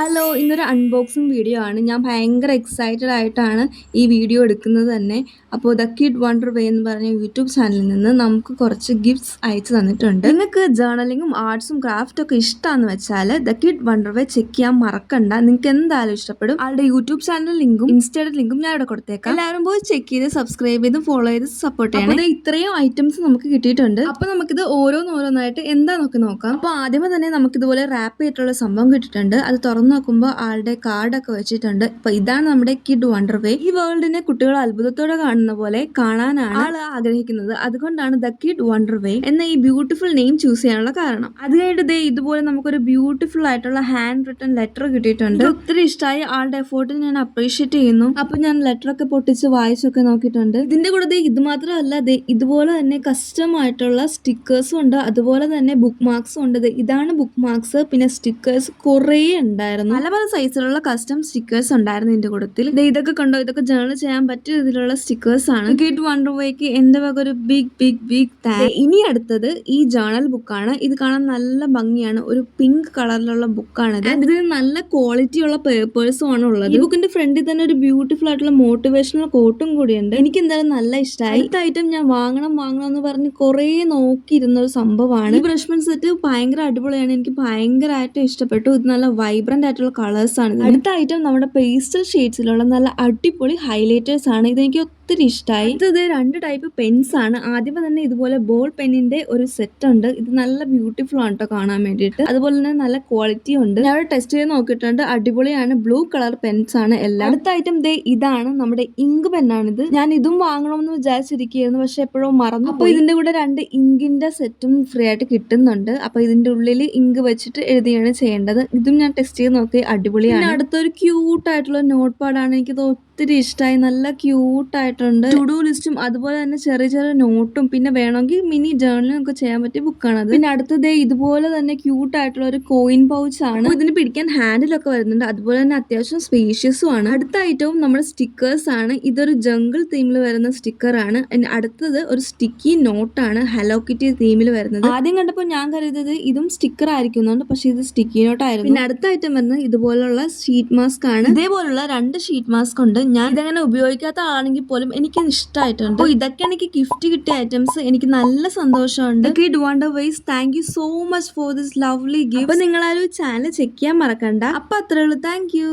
Hello, ഇന്നൊരു unboxing video ആണ്. ഞാൻ ഭയങ്കര എക്സൈറ്റഡ് ആയിട്ടാണ് ഈ വീഡിയോ എടുക്കുന്നത് തന്നെ. അപ്പോൾ ദ കിഡ് വണ്ടർ വേ എന്ന് പറഞ്ഞ യൂട്യൂബ് ചാനലിൽ നിന്ന് നമുക്ക് കുറച്ച് ഗിഫ്റ്റ്സ് അയച്ചു തന്നിട്ടുണ്ട്. നിങ്ങൾക്ക് ജേർണലിങ്ങും ആർട്സും ക്രാഫ്റ്റും ഒക്കെ ഇഷ്ടമാണെന്ന് വെച്ചാൽ the kid wonder way check ചെയ്യാൻ മറക്കണ്ട. നിങ്ങൾക്ക് എന്തായാലും ഇഷ്ടപ്പെടും. ആളുടെ യൂട്യൂബ് ചാനൽ ലിങ്കും ഇൻസ്റ്റയുടെ ലിങ്കും ഞാൻ ഇവിടെ കൊടുത്തേക്കാം. എല്ലാവരും പോയി ചെക്ക് ചെയ്ത് സബ്സ്ക്രൈബ് ചെയ്ത് ഫോളോ ചെയ്ത് സപ്പോർട്ട് ചെയ്യണം. അപ്പോൾ ഇത്രയും ഐറ്റംസ് നമുക്ക് കിട്ടിയിട്ടുണ്ട്. അപ്പോൾ നമുക്കിത് ഓരോന്നോരോന്നായിട്ട് എന്താന്നൊക്കെ നോക്കാം. അപ്പോൾ ആദ്യമേ തന്നെ നമുക്കിതുപോലെ റാപ്പ് ചെയ്തിട്ടുള്ള സംഭവം കിട്ടിയിട്ടുണ്ട്. അത് തുറന്നു നോക്കുമ്പോൾ ആളുടെ കാർഡൊക്കെ വെച്ചിട്ടുണ്ട്. അപ്പൊ ഇതാണ് നമ്മുടെ കിഡ് വണ്ടർ വേ. ഈ വേൾഡിനെ കുട്ടികൾ അത്ഭുതത്തോടെ കാണുന്ന പോലെ കാണാനാണ് ആള് ആഗ്രഹിക്കുന്നത്. അതുകൊണ്ടാണ് ദ കിഡ് വണ്ടർ വേ എന്ന ഈ ബ്യൂട്ടിഫുൾ നെയിം ചൂസ് ചെയ്യാനുള്ള കാരണം. അത് കഴിഞ്ഞിട്ട് ഇതുപോലെ നമുക്കൊരു ബ്യൂട്ടിഫുൾ ആയിട്ടുള്ള ഹാൻഡ് റിട്ടൺ ലെറ്റർ കിട്ടിയിട്ടുണ്ട്. ഒത്തിരി ഇഷ്ടമായി. ആളുടെ എഫോർട്ടിന് ഞാൻ അപ്രീഷിയേറ്റ് ചെയ്യുന്നു. അപ്പൊ ഞാൻ ലെറ്റർ ഒക്കെ പൊട്ടിച്ച് വായിച്ചൊക്കെ നോക്കിയിട്ടുണ്ട്. ഇതിന്റെ കൂടെ ഇത് മാത്രമല്ല, ഇതുപോലെ തന്നെ കസ്റ്റം ആയിട്ടുള്ള സ്റ്റിക്കേഴ്സും ഉണ്ട്. അതുപോലെ തന്നെ ബുക്ക് മാർക്സും ഉണ്ട്. ഇതാണ് ബുക്ക് മാർക്സ്. പിന്നെ സ്റ്റിക്കേഴ്സ് കുറേ ഉണ്ടായിരുന്നു. പല പല സൈസിലുള്ള കസ്റ്റം സ്റ്റിക്കേഴ്സ് ഉണ്ടായിരുന്നു ഇതിന്റെ കൂട്ടത്തിൽ. ഇതൊക്കെ കണ്ടോ, ഇതൊക്കെ ജേർണൽ ചെയ്യാൻ പറ്റിയ രീതിയിലുള്ള സ്റ്റിക്കേഴ്സ് ആണ്. കിഡ് വണ്ടർ വേക്ക് എന്റെ വക ഒരു ബിഗ് ബിഗ് ബിഗ് താങ്ക്. ഇനി അടുത്തത് ഈ ജേർണൽ ബുക്കാണ്. ഇത് കാണാൻ നല്ല ഭംഗിയാണ്. ഒരു പിങ്ക് കളറിലുള്ള ബുക്കാണ് ഇത്. ഇതിന് നല്ല ക്വാളിറ്റി ഉള്ള പേപ്പേഴ്സും ആണ് ഉള്ളത്. ഈ ബുക്കിന്റെ ഫ്രണ്ടിൽ തന്നെ ഒരു ബ്യൂട്ടിഫുൾ ആയിട്ടുള്ള മോട്ടിവേഷണൽ കോട്ടും കൂടിയുണ്ട്. എനിക്ക് എന്തായാലും നല്ല ഇഷ്ടമായി. അടുത്ത ഐറ്റം ഞാൻ വാങ്ങണം എന്ന് പറഞ്ഞ് കുറെ നോക്കിയിരുന്ന ഒരു സംഭവമാണ്. ഈ ബ്രഷ് പെൻ സെറ്റ് ഭയങ്കര അടിപൊളിയാണ്. എനിക്ക് ഭയങ്കരമായിട്ട് ഇഷ്ടപ്പെട്ടു. ഇത് നല്ല വൈബ്രന്റ് ആയിട്ടുള്ള കളേഴ്സ് ആണ്. അടുത്ത ഐറ്റം നമ്മുടെ പേസ്റ്റൽ ഷെയ്ഡ്സിലുള്ള നല്ല അടിപൊളി ഹൈലൈറ്റേഴ്സ് ആണ്. ഇതെനിക്ക് ഒത്തിരി ഇഷ്ടമായി. ഇത് രണ്ട് ടൈപ്പ് പെൻസ് ആണ്. ആദ്യമേ തന്നെ ഇതുപോലെ ബോൾ പെന്നിന്റെ ഒരു സെറ്റ് ഉണ്ട്. ഇത് നല്ല ബ്യൂട്ടിഫുൾ ആണ് കേട്ടോ കാണാൻ വേണ്ടിയിട്ട്. അതുപോലെ തന്നെ നല്ല ക്വാളിറ്റി ഉണ്ട്. ഞാൻ ടെസ്റ്റ് ചെയ്ത് നോക്കിയിട്ടുണ്ട്. അടിപൊളിയാണ്. ബ്ലൂ കളർ പെൻസ് ആണ് എല്ലാം. അടുത്ത ഐറ്റം ഇതാണ് നമ്മുടെ ഇങ്ക് പെന്നാണിത്. ഞാൻ ഇതും വാങ്ങണമെന്ന് വിചാരിച്ചിരിക്കുകയായിരുന്നു, പക്ഷെ എപ്പോഴും മറന്നു. അപ്പൊ ഇതിന്റെ കൂടെ രണ്ട് ഇങ്കിന്റെ സെറ്റും ഫ്രീ ആയിട്ട് കിട്ടുന്നുണ്ട്. അപ്പൊ ഇതിന്റെ ഉള്ളിൽ ഇങ്ക് വെച്ചിട്ട് എഴുതിയാണ് ചെയ്യേണ്ടത്. ഇതും ഞാൻ ടെസ്റ്റ് ചെയ്ത് നോക്കി, അടിപൊളിയാണ്. അടുത്തൊരു ക്യൂട്ട് ആയിട്ടുള്ള നോട്ട് പാഡാണ്. എനിക്കത് ഒത്തിരി ഇഷ്ടമായി. നല്ല ക്യൂട്ട് ആയിട്ടുണ്ട്. ടു ഡു ലിസ്റ്റും അതുപോലെ തന്നെ ചെറിയ ചെറിയ നോട്ടും പിന്നെ വേണമെങ്കിൽ മിനി ജേർണലും ഒക്കെ ചെയ്യാൻ പറ്റിയ ബുക്കാണത്. പിന്നെ അടുത്തത് ഇതുപോലെ തന്നെ ക്യൂട്ട് ആയിട്ടുള്ള ഒരു കോയിൻ പൗച്ച് ആണ്. ഇതിന് പിടിക്കാൻ ഹാൻഡിലൊക്കെ വരുന്നുണ്ട്. അതുപോലെ തന്നെ അത്യാവശ്യം സ്പേഷ്യസും ആണ്. അടുത്ത ഐറ്റവും നമ്മുടെ സ്റ്റിക്കേഴ്സ് ആണ്. ഇതൊരു ജംഗിൾ തീമിൽ വരുന്ന സ്റ്റിക്കർ ആണ്. അടുത്തത് ഒരു സ്റ്റിക്കി നോട്ടാണ്, ഹലോ കിറ്റി തീമിൽ വരുന്നത്. ആദ്യം കണ്ടപ്പോൾ ഞാൻ കരുതിയത് ഇതും സ്റ്റിക്കർ ആയിരിക്കുന്നുണ്ട്, പക്ഷെ ഇത് സ്റ്റിക്കി നോട്ട് ആയിരുന്നു. പിന്നെ അടുത്ത ഐറ്റം വരുന്നത് ഇതുപോലുള്ള ഷീറ്റ് മാസ്ക് ആണ്. ഇതേപോലുള്ള രണ്ട് ഷീറ്റ് മാസ്ക് ഉണ്ട്. ഞാൻ ഇതങ്ങനെ ഉപയോഗിക്കാത്ത ആളാണെങ്കിൽ പോലും എനിക്ക് ഇഷ്ടമായിട്ടുണ്ട്. അപ്പോൾ ഇതൊക്കെ എനിക്ക് ഗിഫ്റ്റ് കിട്ടിയ ഐറ്റംസ്. എനിക്ക് നല്ല സന്തോഷമുണ്ട്. Kid wonder ways, thank you so much for this lovely gift. അപ്പൊ നിങ്ങളാരും ചാനൽ ചെക്ക് ചെയ്യാൻ മറക്കണ്ട. അപ്പൊ അത്രേ ഉള്ളൂ. Thank U.